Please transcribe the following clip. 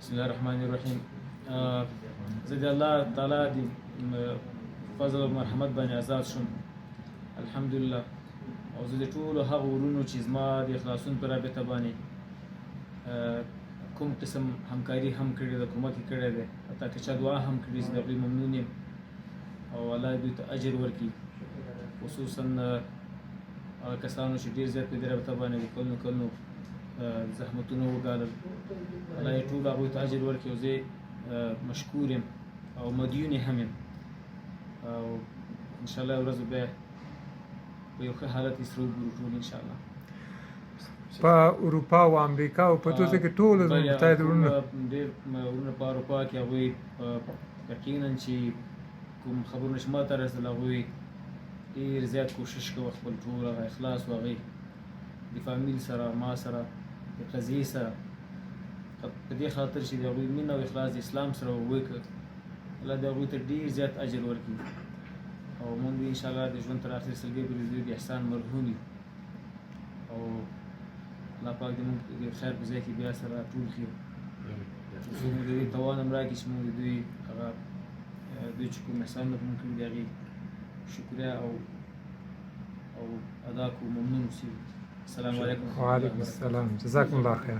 بسم الله الرحمن الرحیم. زه د الله تعالی د فضل او مرحمت باندې آزاد شوم الحمدلله. او زه د ټولو هغو ورونو چې زما د خلاصون په رابطه باندې کوم قسم همکاري هم کړې ده، کومک یې کړی دی، حتی که چا دعا هم کړې، زه د هغوی ممنون یم او الله دوی ته اجر ورکړي. خصوصا هغه کسانو چې ډېر زیات په دې رابطه باندې کلونو زحمتونه وګالل، الله یې ټولو هغوی ته اجر ورکړي او زه مشکور یم او مدیون یې هم یم. او انشاءالله ورځ بیا په یو ښه حالت کې سره وګورو ټول انشاءالله. په اروپا او امریکا او په توسه کې ټول متحد ورونه ډېر ورونه په اروپا کې هغوی یقینا چې کوم خبرونه چې ما ته رسېدل هغوی ډېر زیات کوشش کوي خپل ټول هغه اخلاص و هغې د فامیل سره، ما سره، د قضیې سره، په دې خاطر چې د هغوی مینه او اخلاص د اسلام سره وکړ، الله د هغوی ته ډېر زیات اجر ورکړي. او موږ انشاءالله د ژوند تر اخر سلګۍ پورې د دوی د احسان مرهون یو. او الله پاک دې موږ د خیر په ځای کې بیا سره ټول کړي، څو موږ د دوی توان هم راکړي چې موږ د دوی هغه دوی چې کوم احسانونه په موږ کړي د هغې شکریه او ادا کړو، ممنون اوسو. السلام علیکم. وعلیکم السلام. جزاکم الله خیر.